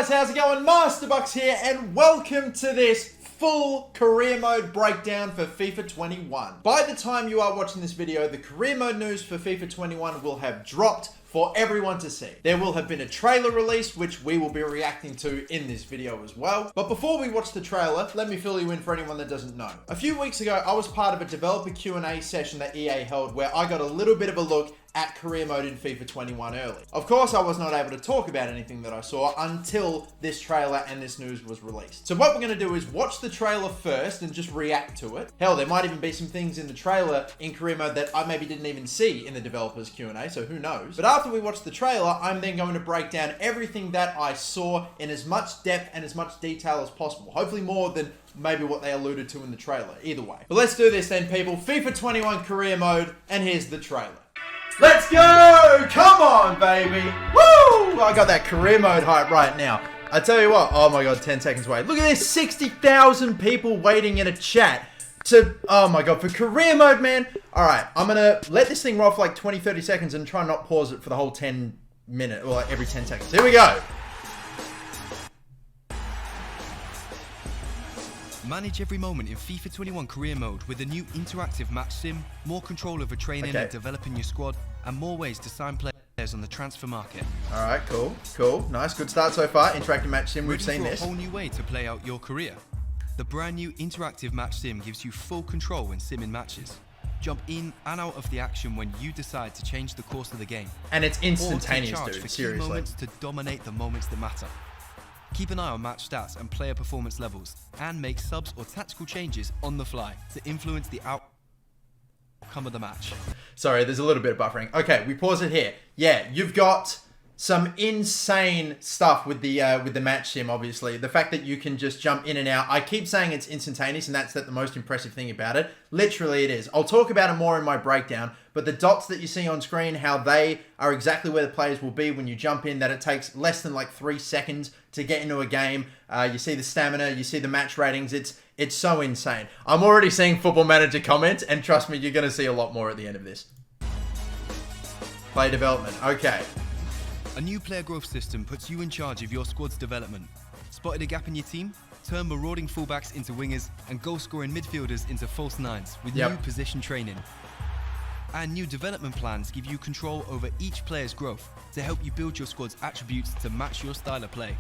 guys, how's it going? Masterbucks here, and welcome to this full career mode breakdown for FIFA 21. By the time you are watching this video, the career mode news for FIFA 21 will have dropped for everyone to see. There will have been a trailer released, which we will be reacting to in this video as well. But before we watch the trailer, let me fill you in for anyone that doesn't know. A few weeks ago, I was part of a developer Q&A session that EA held where I got a little bit of a look at career mode in FIFA 21 early. Of course, I was not able to talk about anything that I saw until this trailer and this news was released. So what we're going to do is watch the trailer first and just react to it. Hell, there might even be some things in the trailer in career mode that I maybe didn't even see in the developers Q&A, so who knows. But after we watch the trailer, I'm then going to break down everything that I saw in as much depth and as much detail as possible. Hopefully more than maybe what they alluded to in the trailer, either way. But let's do this then, people. FIFA 21 career mode, and here's the trailer. Let's go! Come on, baby! Woo! I got that career mode hype right now. I tell you what, oh my god, 10 seconds wait. Look at this, 60,000 people waiting in a chat to, oh my god, for career mode, man. Alright, I'm gonna let this thing roll for like 20, 30 seconds and try not pause it for the whole 10 minutes, or like every 10 seconds. Here we go! Manage every moment in FIFA 21 career mode with a new interactive match sim, more control over training and developing your squad, and more ways to sign players on the transfer market. Alright, cool. Nice, good start so far. Interactive match sim, we've seen this. A whole new way to play out your career. The brand new interactive match sim gives you full control when simming matches. Jump in and out of the action when you decide to change the course of the game. And it's instantaneous, dude, seriously. Key moments to dominate the moments that matter. Keep an eye on match stats and player performance levels, and make subs or tactical changes on the fly to influence the outcome of the match. Sorry, there's a little bit of buffering. Okay, we pause it here. Yeah, you've got some insane stuff with the match sim, obviously. The fact that you can just jump in and out. I keep saying it's instantaneous, and that's the most impressive thing about it. Literally, it is. I'll talk about it more in my breakdown, but the dots that you see on screen, how they are exactly where the players will be when you jump in, that it takes less than like 3 seconds to get into a game. You see the stamina, you see the match ratings. It's so insane. I'm already seeing Football Manager comments, and trust me, you're going to see a lot more at the end of this. Play development. Okay. A new player growth system puts you in charge of your squad's development. Spotted a gap in your team? Turn marauding fullbacks into wingers and goal-scoring midfielders into false nines with new position training. And new development plans give you control over each player's growth to help you build your squad's attributes to match your style of play.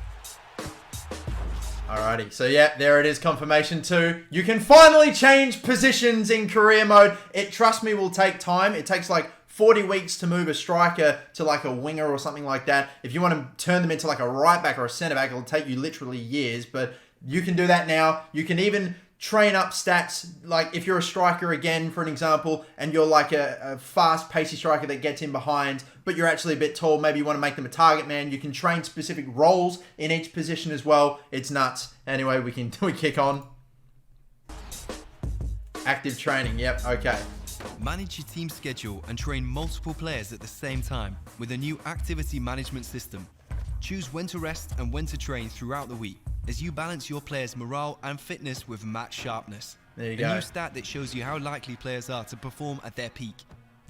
Alrighty, so yeah, there it is, confirmation 2. You can finally change positions in career mode. It, trust me, will take time. It takes like 40 weeks to move a striker to like a winger or something like that. If you want to turn them into like a right back or a centre back, it'll take you literally years, but you can do that now. You can even train up stats, like if you're a striker again, for an example, and you're like a fast, pacey striker that gets in behind, but you're actually a bit tall, maybe you want to make them a target man, you can train specific roles in each position as well. It's nuts. Anyway, we kick on. Active training, yep, okay. Manage your team schedule and train multiple players at the same time with a new activity management system. Choose when to rest and when to train throughout the week as you balance your players' morale and fitness with match sharpness. There you go. A new stat that shows you how likely players are to perform at their peak.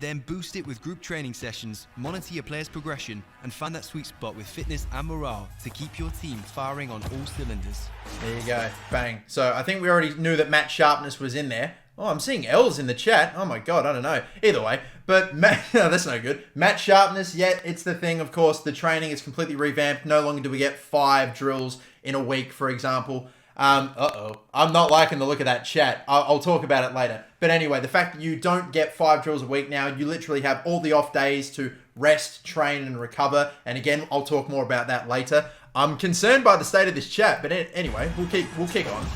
Then boost it with group training sessions, monitor your players' progression, and find that sweet spot with fitness and morale to keep your team firing on all cylinders. There you go. Bang. So I think we already knew that match sharpness was in there. Oh, I'm seeing L's in the chat. Oh my god, I don't know. Either way, but no, that's no good. Match sharpness, yet it's the thing, of course. The training is completely revamped. No longer do we get 5 drills in a week, for example. I'm not liking the look of that chat. I'll talk about it later. But anyway, the fact that you don't get 5 drills a week now, you literally have all the off days to rest, train, and recover. And again, I'll talk more about that later. I'm concerned by the state of this chat, but anyway, we'll kick on.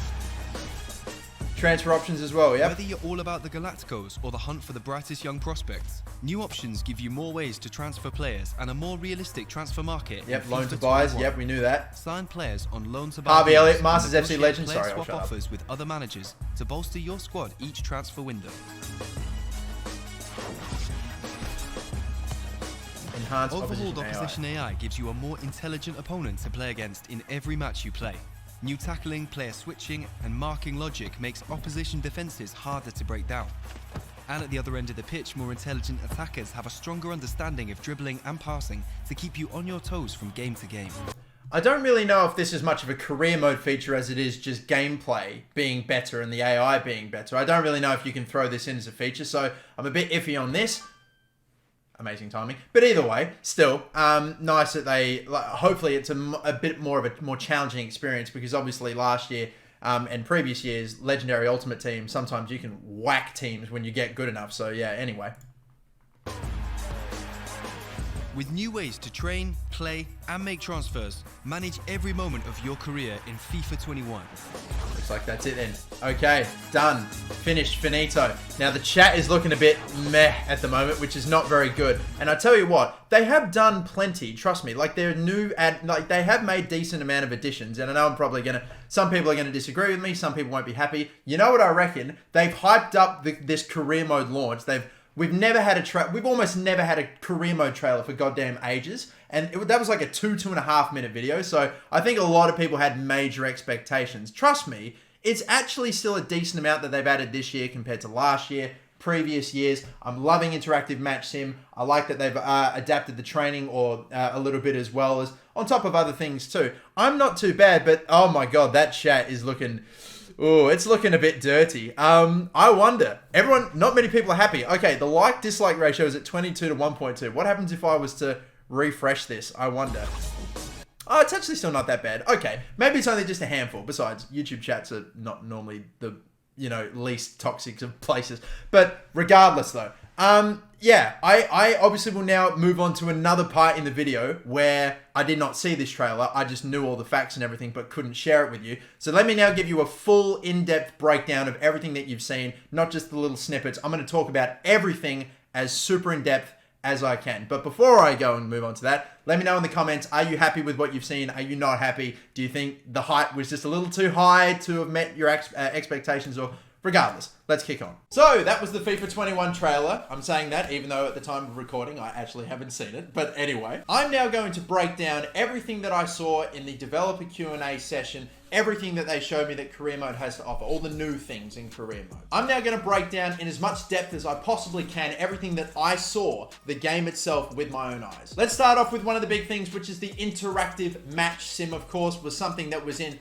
Transfer options as well, yeah. Whether you're all about the Galacticos or the hunt for the brightest young prospects, new options give you more ways to transfer players and a more realistic transfer market. Yep, loan to buys. Yep, we knew that. Sign players on loan to buy. Harvey Elliott, Masters FC legend. Sorry, I'll swap shut up. offers with other managers to bolster your squad each transfer window. Enhanced Overhauled opposition AI gives you a more intelligent opponent to play against in every match you play. New tackling, player switching, and marking logic makes opposition defenses harder to break down. And at the other end of the pitch, more intelligent attackers have a stronger understanding of dribbling and passing to keep you on your toes from game to game. I don't really know if this is much of a career mode feature as it is just gameplay being better and the AI being better. I don't really know if you can throw this in as a feature, so I'm a bit iffy on this. Amazing timing. But either way, still, nice that they, hopefully it's a bit more of a more challenging experience, because obviously last year and previous years, Legendary Ultimate Team, sometimes you can whack teams when you get good enough. So yeah, anyway. With new ways to train, play, and make transfers, manage every moment of your career in FIFA 21. Looks like that's it then. Okay, done. Finished. Finito. Now the chat is looking a bit meh at the moment, which is not very good. And I tell you what, they have done plenty, trust me. Like, they're new, like, they have made decent amount of additions. And I know I'm probably some people are gonna disagree with me, some people won't be happy. You know what I reckon? They've hyped up this career mode launch. We've almost never had a career mode trailer for goddamn ages. And that was like a 2.5 minute video. So I think a lot of people had major expectations. Trust me, it's actually still a decent amount that they've added this year compared to last year, previous years. I'm loving interactive match sim. I like that they've adapted the training a little bit, as well as on top of other things too. I'm not too bad, but oh my God, that chat is looking... Oh, it's looking a bit dirty. I wonder. Not many people are happy. Okay, the like-dislike ratio is at 22 to 1.2. What happens if I was to refresh this? I wonder. Oh, it's actually still not that bad. Okay, maybe it's only just a handful. Besides, YouTube chats are not normally the, least toxic of places. But regardless, though. Yeah, I obviously will now move on to another part in the video where I did not see this trailer. I just knew all the facts and everything, but couldn't share it with you. So let me now give you a full in-depth breakdown of everything that you've seen, not just the little snippets. I'm going to talk about everything as super in-depth as I can. But before I go and move on to that, let me know in the comments, are you happy with what you've seen? Are you not happy? Do you think the hype was just a little too high to have met your expectations? Or regardless, let's kick on. So that was the FIFA 21 trailer. I'm saying that even though at the time of recording, I actually haven't seen it. But anyway, I'm now going to break down everything that I saw in the developer Q&A session, everything that they showed me that career mode has to offer, all the new things in career mode. I'm now going to break down in as much depth as I possibly can everything that I saw, the game itself, with my own eyes. Let's start off with one of the big things, which is the interactive match sim, of course, was something that was in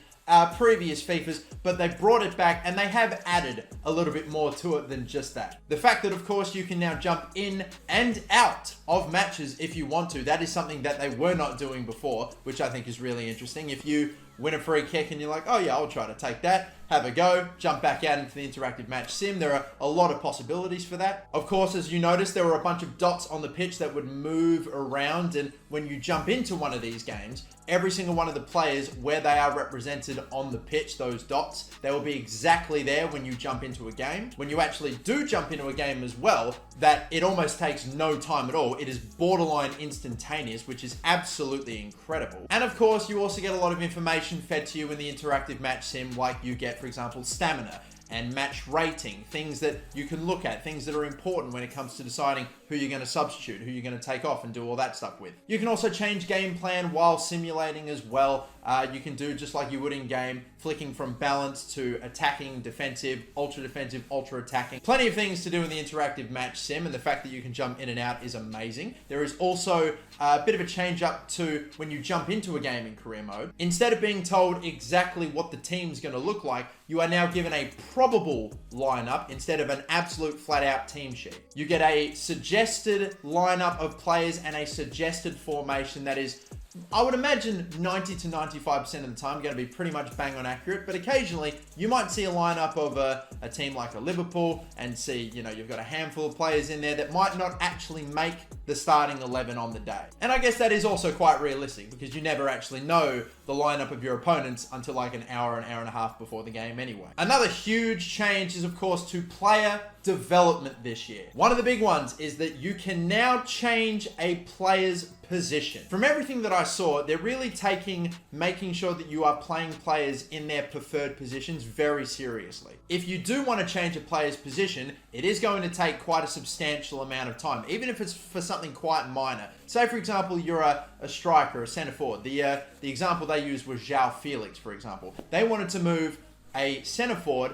previous FIFAs, but they brought it back and they have added a little bit more to it than just that. The fact that, of course, you can now jump in and out of matches if you want to, that is something that they were not doing before, which I think is really interesting. If you win a free kick and you're like, oh yeah, I'll try to take that, have a go, jump back out into the interactive match sim. There are a lot of possibilities for that. Of course, as you noticed, there were a bunch of dots on the pitch that would move around, and when you jump into one of these games, every single one of the players, where they are represented on the pitch, those dots, they will be exactly there when you jump into a game. When you actually do jump into a game as well, that it almost takes no time at all. It is borderline instantaneous, which is absolutely incredible. And of course, you also get a lot of information fed to you in the interactive match sim, like you get, for example, stamina and match rating, things that you can look at, things that are important when it comes to deciding who you're going to substitute, who you're going to take off and do all that stuff with. You can also change game plan while simulating as well. You can do just like you would in game, flicking from balance to attacking, defensive, ultra attacking. Plenty of things to do in the interactive match sim, and the fact that you can jump in and out is amazing. There is also a bit of a change up to when you jump into a game in career mode. Instead of being told exactly what the team's going to look like, you are now given a probable lineup instead of an absolute flat out team sheet. You get a suggested lineup of players and a suggested formation that is, I would imagine, 90 to 95% of the time going to be pretty much bang on accurate, but occasionally you might see a lineup of a team like a Liverpool and see, you've got a handful of players in there that might not actually make the starting 11 on the day. And I guess that is also quite realistic, because you never actually know the lineup of your opponents until like an hour and a half before the game anyway. Another huge change is, of course, to player development this year. One of the big ones is that you can now change a player's position. From everything that I saw, they're really making sure that you are playing players in their preferred positions very seriously. If you do want to change a player's position, it is going to take quite a substantial amount of time, even if it's for something quite minor. Say, for example, you're a striker, a centre forward. The example they used was João Felix, for example. They wanted to move a centre forward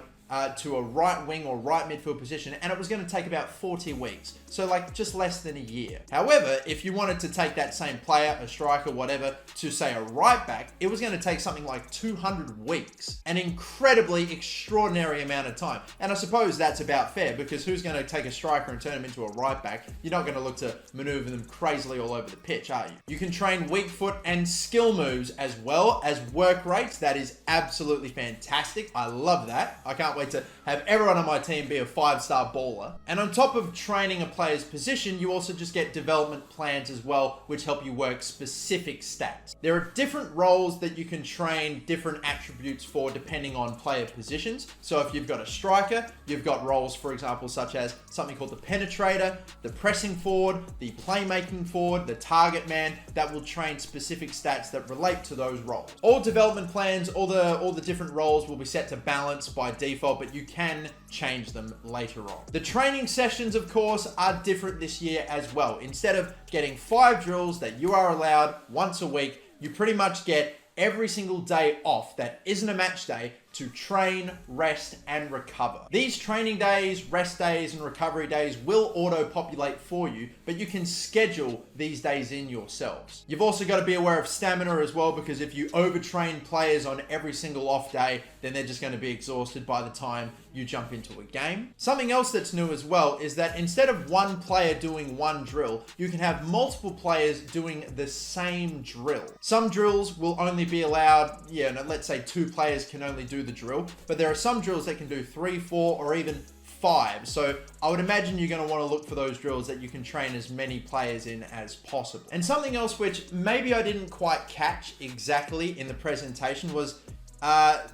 to a right wing or right midfield position, and it was going to take about 40 weeks. So like just less than a year. However, if you wanted to take that same player, a striker, whatever, to say a right back, it was going to take something like 200 weeks. An incredibly extraordinary amount of time. And I suppose that's about fair, because who's going to take a striker and turn him into a right back? You're not going to look to maneuver them crazily all over the pitch, are you? You can train weak foot and skill moves as well as work rates. That is absolutely fantastic. I love that. I can't wait to have everyone on my team be a 5-star baller. And on top of training a player's position, you also just get development plans as well, which help you work specific stats. There are different roles that you can train different attributes for depending on player positions. So if you've got a striker, you've got roles, for example, such as something called the penetrator, the pressing forward, the playmaking forward, the target man, that will train specific stats that relate to those roles. All development plans, all the different roles will be set to balance by default, but you can change them later on. The training sessions, of course, are different this year as well. Instead of getting 5 drills that you are allowed once a week, you pretty much get every single day off that isn't a match day to train, rest, and recover. These training days, rest days, and recovery days will auto-populate for you, but you can schedule these days in yourselves. You've also got to be aware of stamina as well, because if you overtrain players on every single off day, then they're just going to be exhausted by the time you jump into a game. Something else that's new as well is that instead of one player doing one drill, you can have multiple players doing the same drill. Some drills will only be allowed, let's say 2 players can only do the drill, but there are some drills that can do 3, 4, or even 5. So I would imagine you're going to want to look for those drills that you can train as many players in as possible. And something else which maybe I didn't quite catch exactly in the presentation was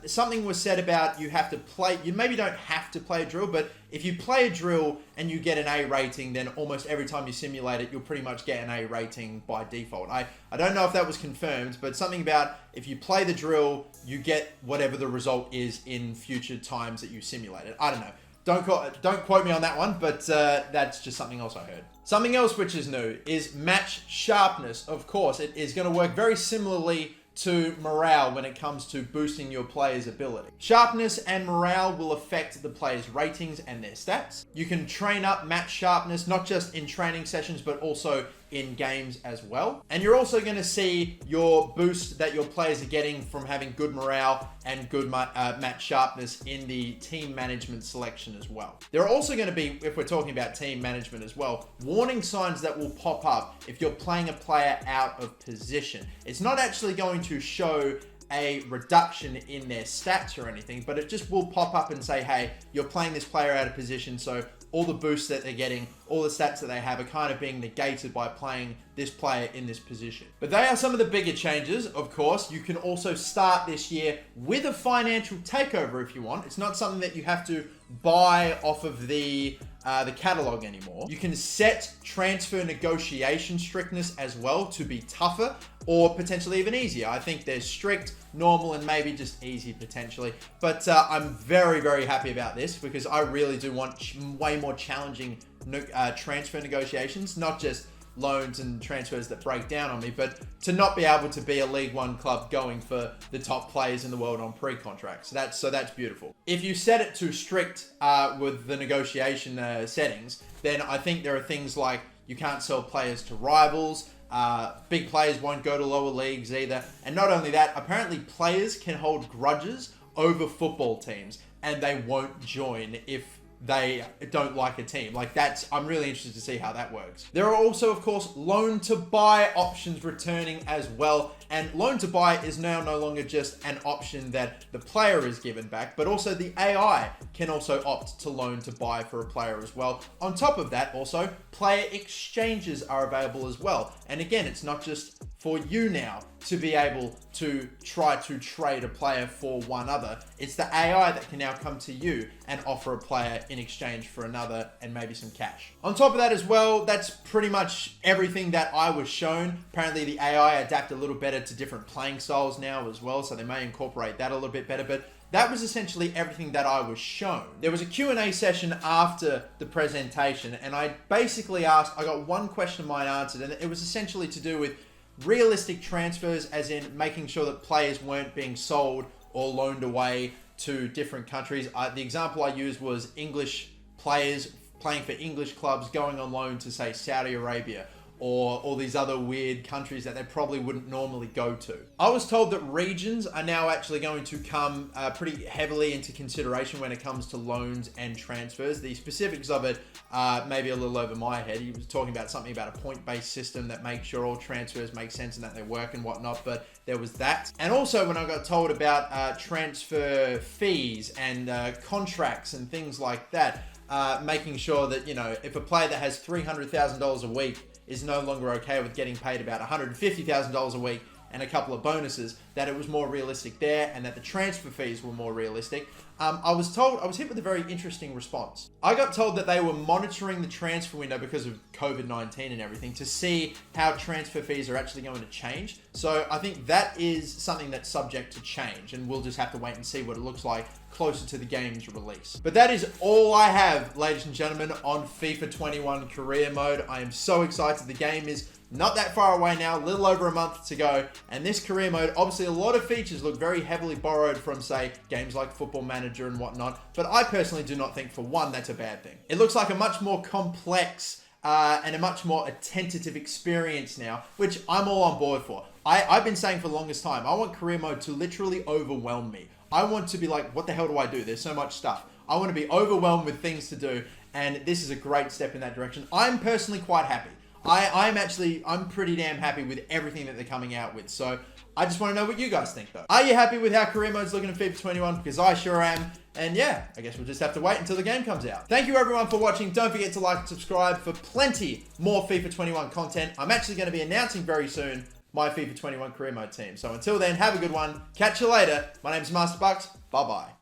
something was said about you have to play, you maybe don't have to play a drill, but if you play a drill and you get an A rating, then almost every time you simulate it, you'll pretty much get an A rating by default. I don't know if that was confirmed, but something about if you play the drill, you get whatever the result is in future times that you simulate it. I don't know. Don't quote me on that one, but that's just something else I heard. Something else which is new is match sharpness. Of course, it is going to work very similarly to morale when it comes to boosting your player's ability. Sharpness and morale will affect the player's ratings and their stats. You can train up match sharpness, not just in training sessions, but also in games as well. And you're also going to see your boost that your players are getting from having good morale and good match sharpness in the team management selection as well. There are also going to be, if we're talking about team management as well, warning signs that will pop up if you're playing a player out of position. It's not actually going to show a reduction in their stats or anything, but it just will pop up and say, hey, you're playing this player out of position, so all the boosts that they're getting, all the stats that they have are kind of being negated by playing this player in this position. But they are some of the bigger changes, of course. You can also start this year with a financial takeover if you want. It's not something that you have to buy off of the catalog anymore. You can set transfer negotiation strictness as well to be tougher or potentially even easier. I think there's strict, normal, and maybe just easy potentially. But I'm very, very happy about this because I really do want way more challenging transfer negotiations, not just loans and transfers that break down on me, but to not be able to be a League One club going for the top players in the world on pre-contract. So that's beautiful. If you set it too strict with the negotiation settings, then I think there are things like you can't sell players to rivals. Big players won't go to lower leagues either. And not only that, apparently players can hold grudges over football teams and they won't join if they don't like a team. I'm really interested to see how that works. There are also, of course, loan to buy options returning as well. And loan to buy is now no longer just an option that the player is given back, but also the AI can also opt to loan to buy for a player as well. On top of that, also, player exchanges are available as well. And again, it's not just for you now to be able to try to trade a player for one other. It's the AI that can now come to you and offer a player in exchange for another and maybe some cash. On top of that as well, that's pretty much everything that I was shown. Apparently the AI adapt a little better to different playing styles now as well, so they may incorporate that a little bit better, but that was essentially everything that I was shown. There was a Q&A session after the presentation, and I basically I got one question of mine answered, and it was essentially to do with realistic transfers, as in making sure that players weren't being sold or loaned away to different countries. The example I used was English players playing for English clubs going on loan to, say, Saudi Arabia, or all these other weird countries that they probably wouldn't normally go to. I was told that regions are now actually going to come pretty heavily into consideration when it comes to loans and transfers. The specifics of it maybe a little over my head. He was talking about something about a point-based system that makes sure all transfers make sense and that they work and whatnot, but there was that. And also when I got told about transfer fees and contracts and things like that, making sure that, you know, if a player that has $300,000 a week is no longer okay with getting paid about $150,000 a week and a couple of bonuses, that it was more realistic there and that the transfer fees were more realistic. I was hit with a very interesting response. I got told that they were monitoring the transfer window because of COVID-19 and everything to see how transfer fees are actually going to change. So I think that is something that's subject to change, and we'll just have to wait and see what it looks like closer to the game's release. But that is all I have, ladies and gentlemen, on FIFA 21 career mode. I am so excited. The game is not that far away now, a little over a month to go. And this career mode, obviously a lot of features look very heavily borrowed from, say, games like Football Manager and whatnot. But I personally do not think, for one, that's a bad thing. It looks like a much more complex and a much more attentive experience now, which I'm all on board for. I've been saying for the longest time, I want career mode to literally overwhelm me. I want to be like, what the hell do I do? There's so much stuff. I want to be overwhelmed with things to do, and this is a great step in that direction. I'm personally quite happy. I'm pretty damn happy with everything that they're coming out with. So I just want to know what you guys think, though. Are you happy with how career mode's looking in FIFA 21? Because I sure am. And yeah, I guess we'll just have to wait until the game comes out. Thank you everyone for watching. Don't forget to like and subscribe for plenty more FIFA 21 content. I'm actually going to be announcing very soon my FIFA 21 career mode team. So until then, have a good one. Catch you later. My name's Master Bucks. Bye-bye.